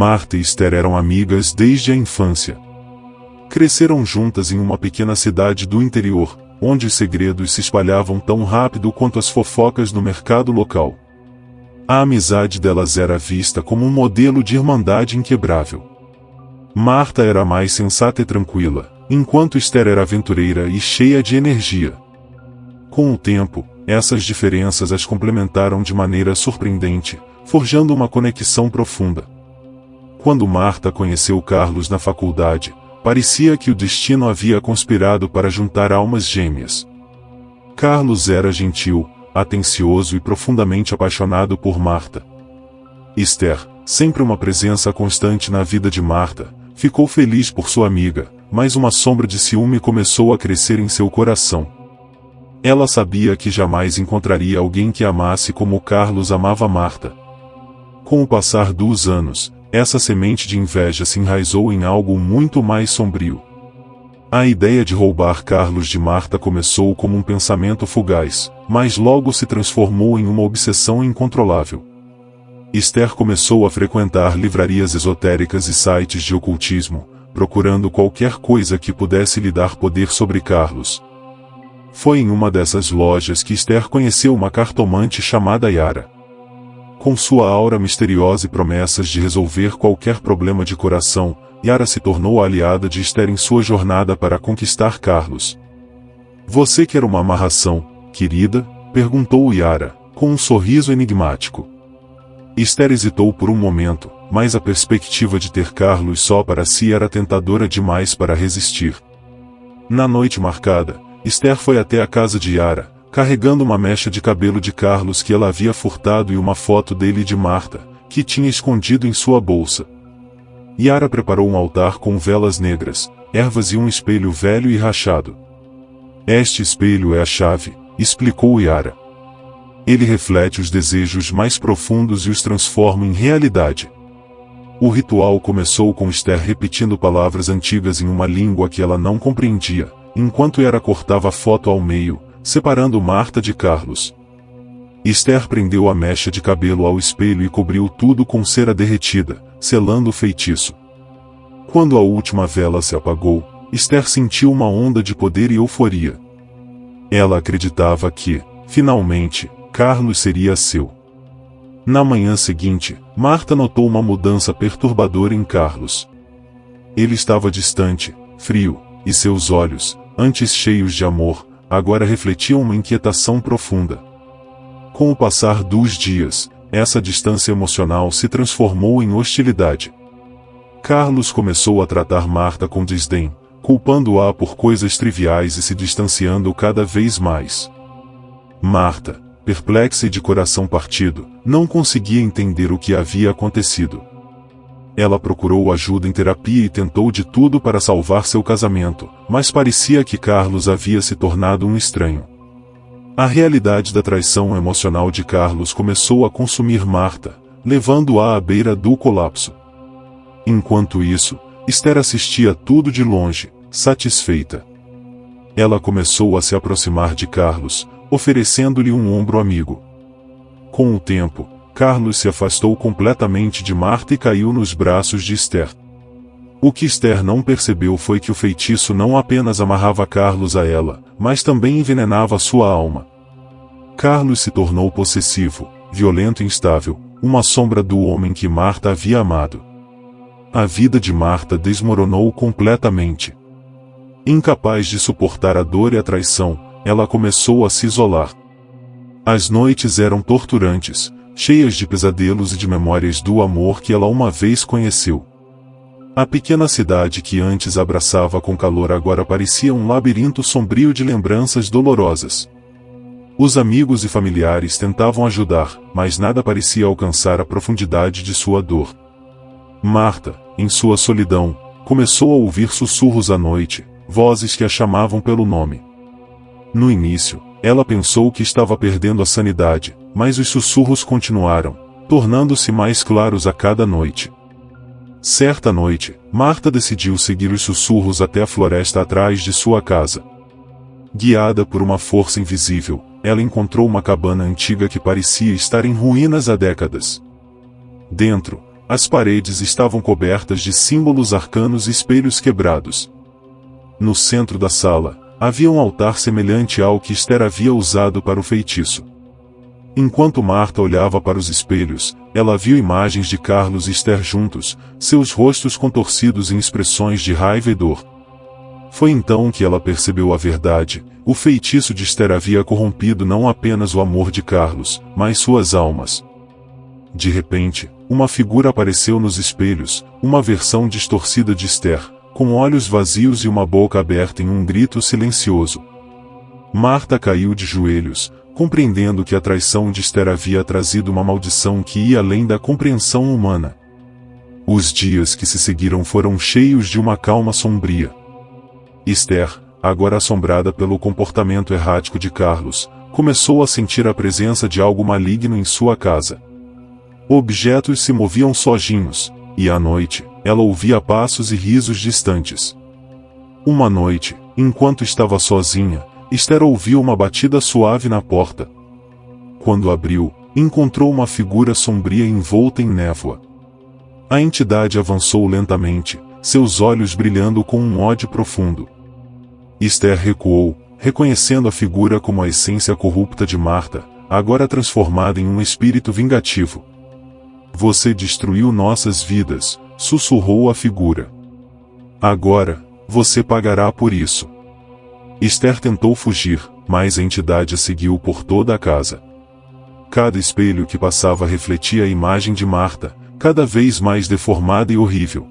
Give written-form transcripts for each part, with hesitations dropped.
Marta e Esther eram amigas desde a infância. Cresceram juntas em uma pequena cidade do interior, onde os segredos se espalhavam tão rápido quanto as fofocas no mercado local. A amizade delas era vista como um modelo de irmandade inquebrável. Marta era mais sensata e tranquila, enquanto Esther era aventureira e cheia de energia. Com o tempo, essas diferenças as complementaram de maneira surpreendente, forjando uma conexão profunda. Quando Marta conheceu Carlos na faculdade, parecia que o destino havia conspirado para juntar almas gêmeas. Carlos era gentil, atencioso e profundamente apaixonado por Marta. Esther, sempre uma presença constante na vida de Marta, ficou feliz por sua amiga, mas uma sombra de ciúme começou a crescer em seu coração. Ela sabia que jamais encontraria alguém que amasse como Carlos amava Marta. Com o passar dos anos, essa semente de inveja se enraizou em algo muito mais sombrio. A ideia de roubar Carlos de Marta começou como um pensamento fugaz, mas logo se transformou em uma obsessão incontrolável. Esther começou a frequentar livrarias esotéricas e sites de ocultismo, procurando qualquer coisa que pudesse lhe dar poder sobre Carlos. Foi em uma dessas lojas que Esther conheceu uma cartomante chamada Yara. Com sua aura misteriosa e promessas de resolver qualquer problema de coração, Yara se tornou a aliada de Esther em sua jornada para conquistar Carlos. "Você quer uma amarração, querida?" perguntou Yara, com um sorriso enigmático. Esther hesitou por um momento, mas a perspectiva de ter Carlos só para si era tentadora demais para resistir. Na noite marcada, Esther foi até a casa de Yara, carregando uma mecha de cabelo de Carlos que ela havia furtado e uma foto dele e de Marta, que tinha escondido em sua bolsa. Yara preparou um altar com velas negras, ervas e um espelho velho e rachado. "Este espelho é a chave", explicou Yara. "Ele reflete os desejos mais profundos e os transforma em realidade." O ritual começou com Esther repetindo palavras antigas em uma língua que ela não compreendia, enquanto Yara cortava a foto ao meio, separando Marta de Carlos. Esther prendeu a mecha de cabelo ao espelho e cobriu tudo com cera derretida, selando o feitiço. Quando a última vela se apagou, Esther sentiu uma onda de poder e euforia. Ela acreditava que, finalmente, Carlos seria seu. Na manhã seguinte, Marta notou uma mudança perturbadora em Carlos. Ele estava distante, frio, e seus olhos, antes cheios de amor, agora refletiam uma inquietação profunda. Com o passar dos dias, essa distância emocional se transformou em hostilidade. Carlos começou a tratar Marta com desdém, culpando-a por coisas triviais e se distanciando cada vez mais. Marta, perplexa e de coração partido, não conseguia entender o que havia acontecido. Ela procurou ajuda em terapia e tentou de tudo para salvar seu casamento, mas parecia que Carlos havia se tornado um estranho. A realidade da traição emocional de Carlos começou a consumir Marta, levando-a à beira do colapso. Enquanto isso, Esther assistia tudo de longe, satisfeita. Ela começou a se aproximar de Carlos, oferecendo-lhe um ombro amigo. Com o tempo, Carlos se afastou completamente de Marta e caiu nos braços de Esther. O que Esther não percebeu foi que o feitiço não apenas amarrava Carlos a ela, mas também envenenava sua alma. Carlos se tornou possessivo, violento e instável, uma sombra do homem que Marta havia amado. A vida de Marta desmoronou completamente. Incapaz de suportar a dor e a traição, ela começou a se isolar. As noites eram torturantes, cheias de pesadelos e de memórias do amor que ela uma vez conheceu. A pequena cidade que antes abraçava com calor agora parecia um labirinto sombrio de lembranças dolorosas. Os amigos e familiares tentavam ajudar, mas nada parecia alcançar a profundidade de sua dor. Marta, em sua solidão, começou a ouvir sussurros à noite, vozes que a chamavam pelo nome. No início, ela pensou que estava perdendo a sanidade, mas os sussurros continuaram, tornando-se mais claros a cada noite. Certa noite, Marta decidiu seguir os sussurros até a floresta atrás de sua casa. Guiada por uma força invisível, ela encontrou uma cabana antiga que parecia estar em ruínas há décadas. Dentro, As paredes estavam cobertas de símbolos arcanos e espelhos quebrados. No centro da sala, havia um altar semelhante ao que Esther havia usado para o feitiço. Enquanto Marta olhava para os espelhos, ela viu imagens de Carlos e Esther juntos, seus rostos contorcidos em expressões de raiva e dor. Foi então que ela percebeu a verdade: o feitiço de Esther havia corrompido não apenas o amor de Carlos, mas suas almas. De repente, uma figura apareceu nos espelhos, uma versão distorcida de Esther, com olhos vazios e uma boca aberta em um grito silencioso. Marta caiu de joelhos, compreendendo que a traição de Esther havia trazido uma maldição que ia além da compreensão humana. Os dias que se seguiram foram cheios de uma calma sombria. Esther, agora assombrada pelo comportamento errático de Carlos, começou a sentir a presença de algo maligno em sua casa. Objetos se moviam sozinhos, e à noite, ela ouvia passos e risos distantes. Uma noite, enquanto estava sozinha, Esther ouviu uma batida suave na porta. Quando abriu, encontrou uma figura sombria envolta em névoa. A entidade avançou lentamente, seus olhos brilhando com um ódio profundo. Esther recuou, reconhecendo a figura como a essência corrupta de Marta, agora transformada em um espírito vingativo. "Você destruiu nossas vidas", sussurrou a figura. "Agora, você pagará por isso." Esther tentou fugir, mas a entidade a seguiu por toda a casa. Cada espelho que passava refletia a imagem de Marta, cada vez mais deformada e horrível.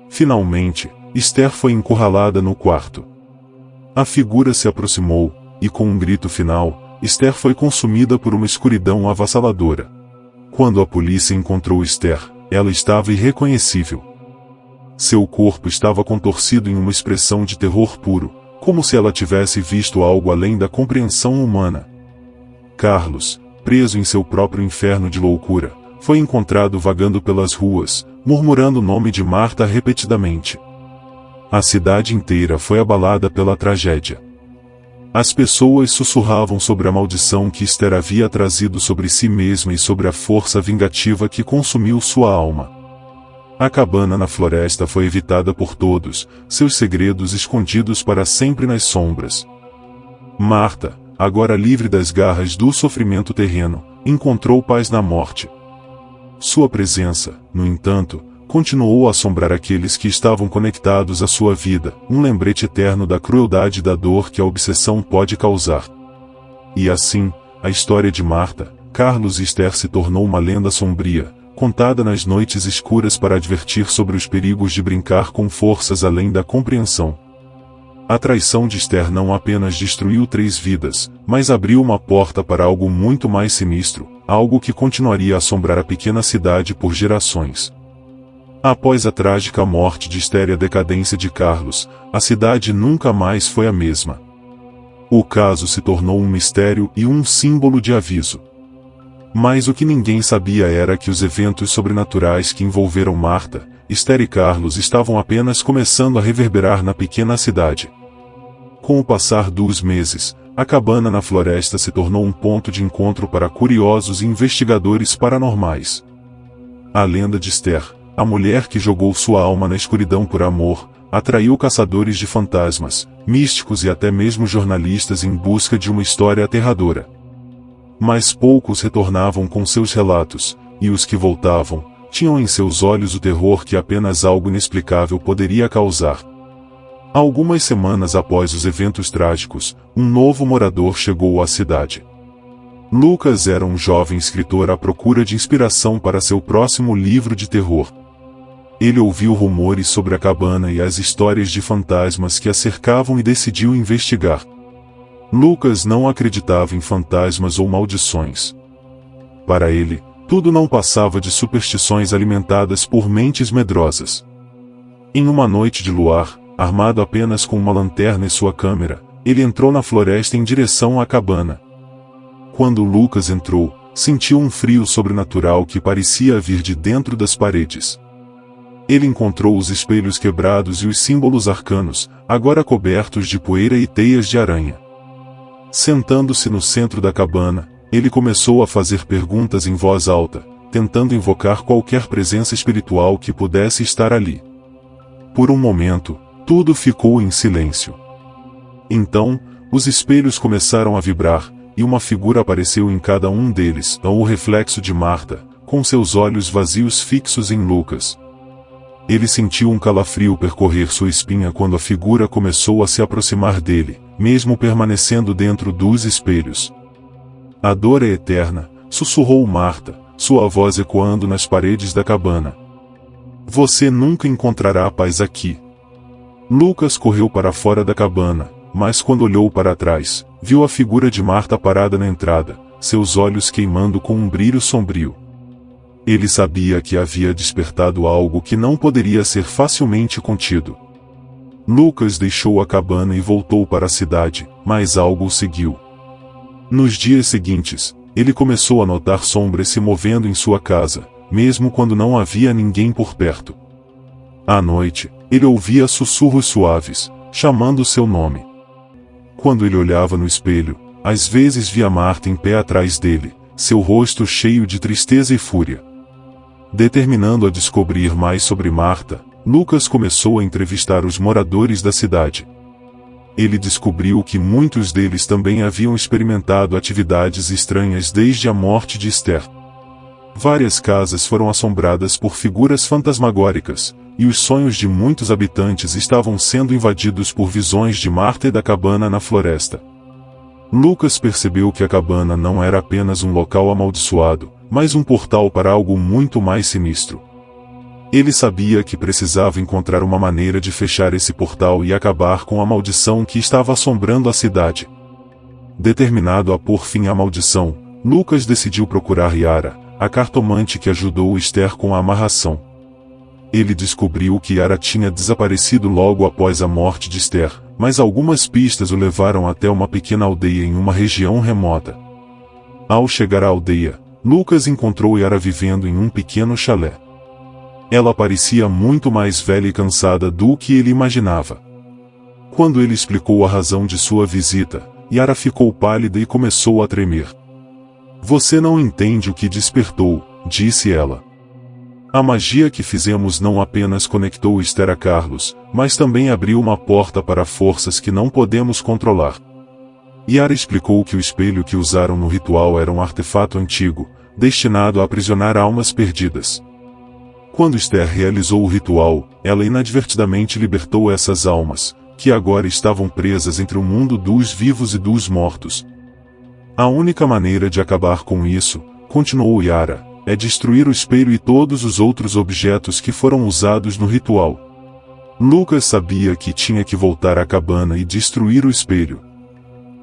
Finalmente, Esther foi encurralada no quarto. A figura se aproximou, e com um grito final, Esther foi consumida por uma escuridão avassaladora. Quando a polícia encontrou Esther, ela estava irreconhecível. Seu corpo estava contorcido em uma expressão de terror puro, como se ela tivesse visto algo além da compreensão humana. Carlos, preso em seu próprio inferno de loucura, foi encontrado vagando pelas ruas, murmurando o nome de Marta repetidamente. A cidade inteira foi abalada pela tragédia. As pessoas sussurravam sobre a maldição que Esther havia trazido sobre si mesma e sobre a força vingativa que consumiu sua alma. A cabana na floresta foi evitada por todos, seus segredos escondidos para sempre nas sombras. Marta, agora livre das garras do sofrimento terreno, encontrou paz na morte. Sua presença, no entanto, continuou a assombrar aqueles que estavam conectados à sua vida, um lembrete eterno da crueldade e da dor que a obsessão pode causar. E assim, a história de Marta, Carlos e Esther se tornou uma lenda sombria, contada nas noites escuras para advertir sobre os perigos de brincar com forças além da compreensão. A traição de Esther não apenas destruiu 3 vidas, mas abriu uma porta para algo muito mais sinistro, algo que continuaria a assombrar a pequena cidade por gerações. Após a trágica morte de Esther e a decadência de Carlos, a cidade nunca mais foi a mesma. O caso se tornou um mistério e um símbolo de aviso. Mas o que ninguém sabia era que os eventos sobrenaturais que envolveram Marta, Esther e Carlos estavam apenas começando a reverberar na pequena cidade. Com o passar dos meses, a cabana na floresta se tornou um ponto de encontro para curiosos e investigadores paranormais. A lenda de Esther, a mulher que jogou sua alma na escuridão por amor, atraiu caçadores de fantasmas, místicos e até mesmo jornalistas em busca de uma história aterradora. Mas poucos retornavam com seus relatos, e os que voltavam, tinham em seus olhos o terror que apenas algo inexplicável poderia causar. Algumas semanas após os eventos trágicos, um novo morador chegou à cidade. Lucas era um jovem escritor à procura de inspiração para seu próximo livro de terror. Ele ouviu rumores sobre a cabana e as histórias de fantasmas que a cercavam e decidiu investigar. Lucas não acreditava em fantasmas ou maldições. Para ele, tudo não passava de superstições alimentadas por mentes medrosas. Em uma noite de luar, armado apenas com uma lanterna e sua câmera, ele entrou na floresta em direção à cabana. Quando Lucas entrou, sentiu um frio sobrenatural que parecia vir de dentro das paredes. Ele encontrou os espelhos quebrados e os símbolos arcanos, agora cobertos de poeira e teias de aranha. Sentando-se no centro da cabana, ele começou a fazer perguntas em voz alta, tentando invocar qualquer presença espiritual que pudesse estar ali. Por um momento, tudo ficou em silêncio. Então, os espelhos começaram a vibrar, e uma figura apareceu em cada um deles, o reflexo de Marta, com seus olhos vazios fixos em Lucas. Ele sentiu um calafrio percorrer sua espinha quando a figura começou a se aproximar dele, mesmo permanecendo dentro dos espelhos. A dor é eterna, sussurrou Marta, sua voz ecoando nas paredes da cabana. Você nunca encontrará paz aqui. Lucas correu para fora da cabana, mas quando olhou para trás, viu a figura de Marta parada na entrada, seus olhos queimando com um brilho sombrio. Ele sabia que havia despertado algo que não poderia ser facilmente contido. Lucas deixou a cabana e voltou para a cidade, mas algo o seguiu. Nos dias seguintes, ele começou a notar sombras se movendo em sua casa, mesmo quando não havia ninguém por perto. À noite, ele ouvia sussurros suaves, chamando seu nome. Quando ele olhava no espelho, às vezes via Marta em pé atrás dele, seu rosto cheio de tristeza e fúria. Determinando a descobrir mais sobre Marta, Lucas começou a entrevistar os moradores da cidade. Ele descobriu que muitos deles também haviam experimentado atividades estranhas desde a morte de Esther. Várias casas foram assombradas por figuras fantasmagóricas, e os sonhos de muitos habitantes estavam sendo invadidos por visões de Marta e da cabana na floresta. Lucas percebeu que a cabana não era apenas um local amaldiçoado, mas um portal para algo muito mais sinistro. Ele sabia que precisava encontrar uma maneira de fechar esse portal e acabar com a maldição que estava assombrando a cidade. Determinado a pôr fim à maldição, Lucas decidiu procurar Yara, a cartomante que ajudou Esther com a amarração. Ele descobriu que Yara tinha desaparecido logo após a morte de Esther, mas algumas pistas o levaram até uma pequena aldeia em uma região remota. Ao chegar à aldeia, Lucas encontrou Yara vivendo em um pequeno chalé. Ela parecia muito mais velha e cansada do que ele imaginava. Quando ele explicou a razão de sua visita, Yara ficou pálida e começou a tremer. Você não entende o que despertou, disse ela. A magia que fizemos não apenas conectou Esther a Carlos, mas também abriu uma porta para forças que não podemos controlar. Yara explicou que o espelho que usaram no ritual era um artefato antigo, destinado a aprisionar almas perdidas. Quando Esther realizou o ritual, ela inadvertidamente libertou essas almas, que agora estavam presas entre o mundo dos vivos e dos mortos. A única maneira de acabar com isso, continuou Yara, é destruir o espelho e todos os outros objetos que foram usados no ritual. Lucas sabia que tinha que voltar à cabana e destruir o espelho.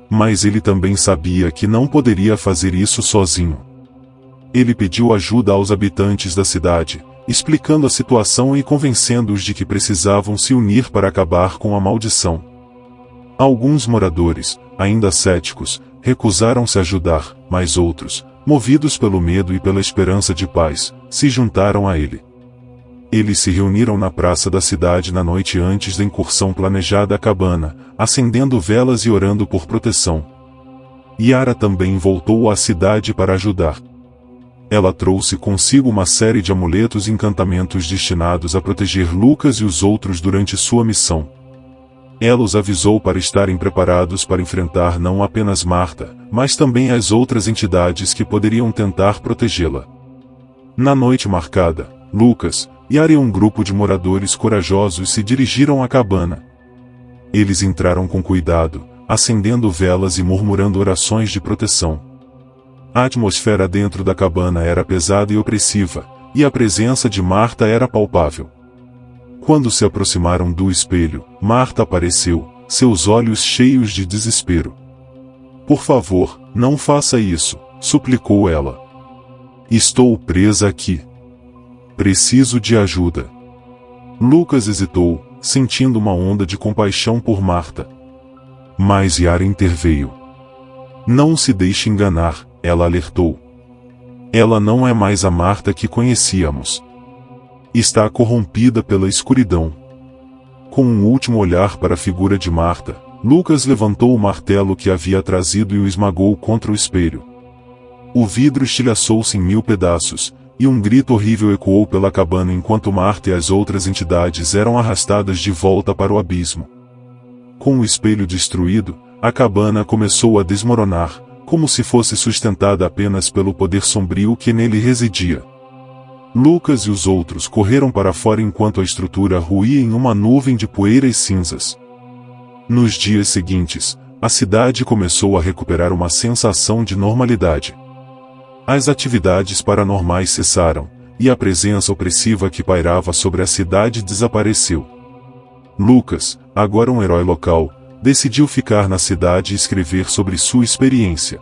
Mas ele também sabia que não poderia fazer isso sozinho. Ele pediu ajuda aos habitantes da cidade, explicando a situação e convencendo-os de que precisavam se unir para acabar com a maldição. Alguns moradores, ainda céticos, recusaram-se a ajudar, mas outros, movidos pelo medo e pela esperança de paz, se juntaram a ele. Eles se reuniram na praça da cidade na noite antes da incursão planejada à cabana, acendendo velas e orando por proteção. Yara também voltou à cidade para ajudar. Ela trouxe consigo uma série de amuletos e encantamentos destinados a proteger Lucas e os outros durante sua missão. Ela os avisou para estarem preparados para enfrentar não apenas Marta, mas também as outras entidades que poderiam tentar protegê-la. Na noite marcada, Lucas, Yara e um grupo de moradores corajosos se dirigiram à cabana. Eles entraram com cuidado, acendendo velas e murmurando orações de proteção. A atmosfera dentro da cabana era pesada e opressiva, e a presença de Marta era palpável. Quando se aproximaram do espelho, Marta apareceu, seus olhos cheios de desespero. Por favor, não faça isso, suplicou ela. Estou presa aqui. Preciso de ajuda. Lucas hesitou, sentindo uma onda de compaixão por Marta. Mas Yara interveio. Não se deixe enganar, ela alertou. Ela não é mais a Marta que conhecíamos. Está corrompida pela escuridão. Com um último olhar para a figura de Marta, Lucas levantou o martelo que havia trazido e o esmagou contra o espelho. O vidro estilhaçou-se em 1000 pedaços, e um grito horrível ecoou pela cabana enquanto Marta e as outras entidades eram arrastadas de volta para o abismo. Com o espelho destruído, a cabana começou a desmoronar, como se fosse sustentada apenas pelo poder sombrio que nele residia. Lucas e os outros correram para fora enquanto a estrutura ruía em uma nuvem de poeira e cinzas. Nos dias seguintes, a cidade começou a recuperar uma sensação de normalidade. As atividades paranormais cessaram, e a presença opressiva que pairava sobre a cidade desapareceu. Lucas, agora um herói local, decidiu ficar na cidade e escrever sobre sua experiência.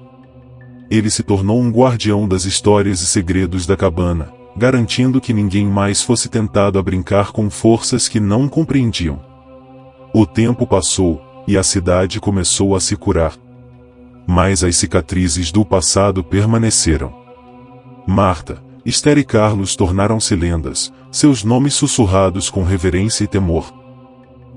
Ele se tornou um guardião das histórias e segredos da cabana, garantindo que ninguém mais fosse tentado a brincar com forças que não compreendiam. O tempo passou, e a cidade começou a se curar. Mas as cicatrizes do passado permaneceram. Marta, Esther e Carlos tornaram-se lendas, seus nomes sussurrados com reverência e temor.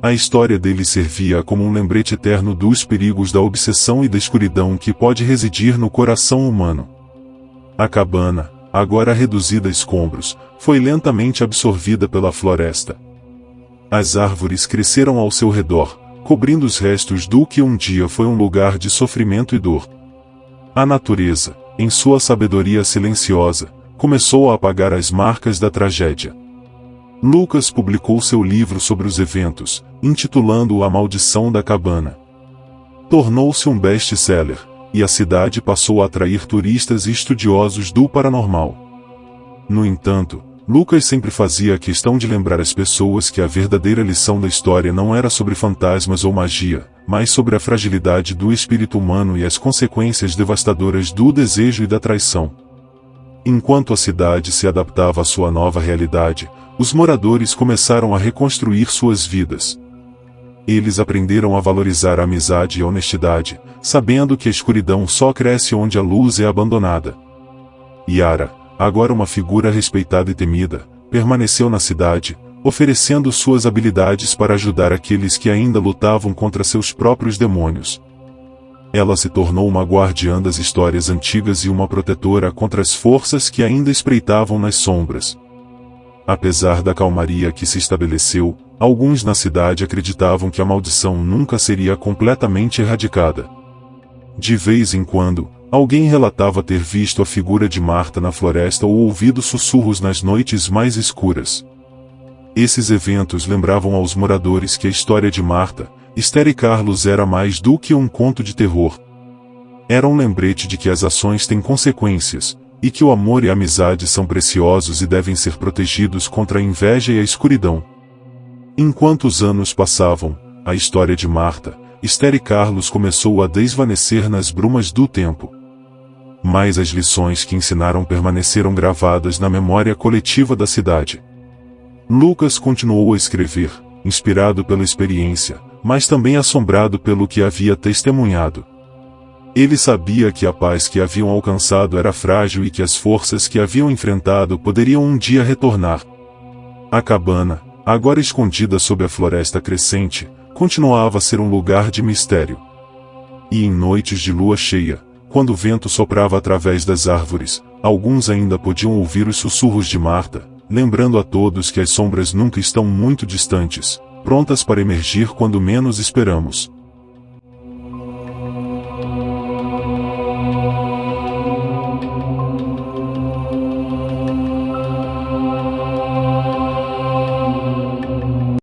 A história deles servia como um lembrete eterno dos perigos da obsessão e da escuridão que pode residir no coração humano. A cabana, agora reduzida a escombros, foi lentamente absorvida pela floresta. As árvores cresceram ao seu redor, cobrindo os restos do que um dia foi um lugar de sofrimento e dor. A natureza, em sua sabedoria silenciosa, começou a apagar as marcas da tragédia. Lucas publicou seu livro sobre os eventos, intitulando-o A Maldição da Cabana. Tornou-se um best-seller, e a cidade passou a atrair turistas e estudiosos do paranormal. No entanto, Lucas sempre fazia questão de lembrar as pessoas que a verdadeira lição da história não era sobre fantasmas ou magia, mas sobre a fragilidade do espírito humano e as consequências devastadoras do desejo e da traição. Enquanto a cidade se adaptava à sua nova realidade, os moradores começaram a reconstruir suas vidas. Eles aprenderam a valorizar a amizade e a honestidade, sabendo que a escuridão só cresce onde a luz é abandonada. Yara, agora uma figura respeitada e temida, permaneceu na cidade, oferecendo suas habilidades para ajudar aqueles que ainda lutavam contra seus próprios demônios. Ela se tornou uma guardiã das histórias antigas e uma protetora contra as forças que ainda espreitavam nas sombras. Apesar da calmaria que se estabeleceu, alguns na cidade acreditavam que a maldição nunca seria completamente erradicada. De vez em quando, alguém relatava ter visto a figura de Marta na floresta ou ouvido sussurros nas noites mais escuras. Esses eventos lembravam aos moradores que a história de Marta, Esther e Carlos era mais do que um conto de terror. Era um lembrete de que as ações têm consequências, e que o amor e a amizade são preciosos e devem ser protegidos contra a inveja e a escuridão. Enquanto os anos passavam, a história de Marta, Esther e Carlos começou a desvanecer nas brumas do tempo. Mas as lições que ensinaram permaneceram gravadas na memória coletiva da cidade. Lucas continuou a escrever, inspirado pela experiência, mas também assombrado pelo que havia testemunhado. Ele sabia que a paz que haviam alcançado era frágil e que as forças que haviam enfrentado poderiam um dia retornar. A cabana, agora escondida sob a floresta crescente, continuava a ser um lugar de mistério. E em noites de lua cheia, quando o vento soprava através das árvores, alguns ainda podiam ouvir os sussurros de Marta, lembrando a todos que as sombras nunca estão muito distantes, prontas para emergir quando menos esperamos.